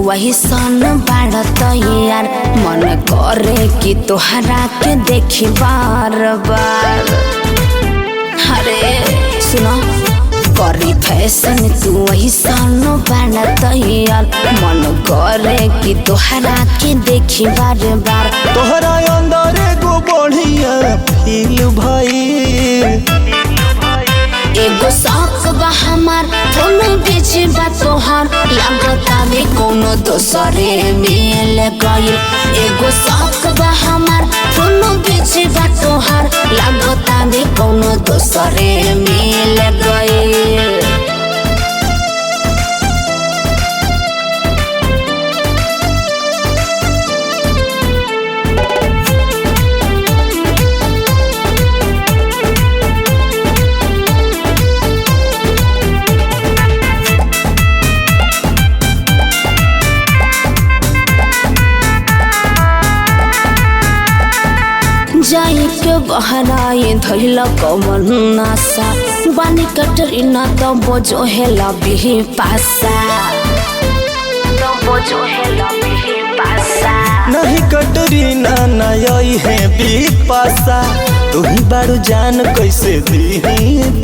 वही सन बाड़त यार, मन करे कि तोहरा के देखी बार बार। अरे सुनो करी फैशन तू वही सन बाड़त यार, मन करे कि तोहरा के देखी बार बार। तोहरा अंदर एगो बढ़िया फील भइल, एगो शौक बा हमार कोनो बीच बा तोहार, लागता भी कोनो दोसरे मिल गइल। एगो शौक बा हमार कोनो बीच बा तोहार, लागता भी कोनो दोसरे मिल गइल। जाई के बहराए धैल कमन नासा, बानी कटरीना तो बोझो हेला बिही पासा, तो बोझो हेला बिही पासा। नहीं कटरीना नई है बिपाशा, तू ही बारू जान कैसे दी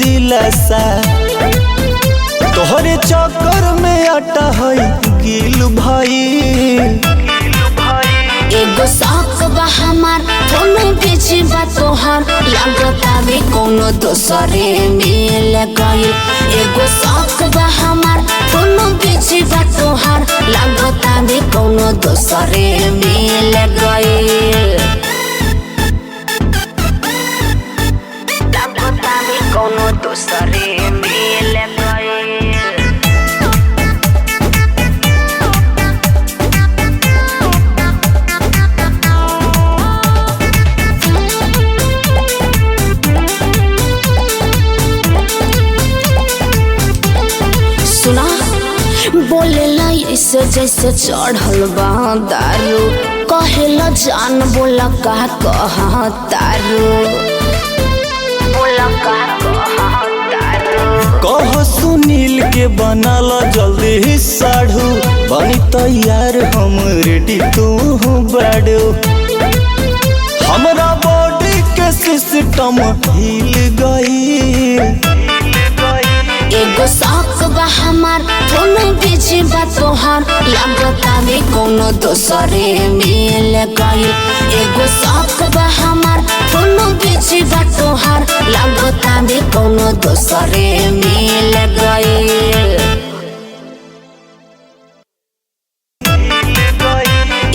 दिलासा। तोहरे चक्कर में आटा है गिल भाई, एगो शौक बा हमार कोनो बीच बा तोहार, लागता भी कोनो दोसरे मिल गइल। एगो शौक बा हमार कोनो बीच बा तोहार, लागता भी कोनो दोसरे मिल गइल। लागता भी कोनो दोसरे मिल गइल। सुना बोलेला ऐसे जैसे चढ़ल बा दारू, कहेला जान बोला का कहा तारू, बोला का कहा तारू। कह सुनील के बनल जल्दी साढ़ू, बनी तैयार हम रेडी तू बाड़ू। हमरा बॉडी के सिस्टम हिल गई, एगो शौक बा हमार कोनो बीच बा तोहार, लागता भी कोनो दोसरे मिल गइल। एगो शौक बा हमार कोनो बीच बा तोहार, लागता भी कोनो दोसरे मिल गइल।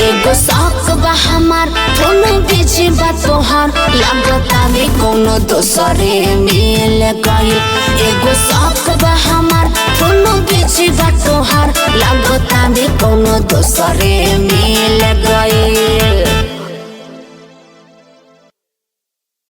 एगो शौक बा हमार कोनो बीच बा तोहार, लागता भी कोनो दोसरे मिल गइल। एगो शौक बा हमार कोनो बीच बा तोहार, लागता भी कोनो दोसरे मिल गइल।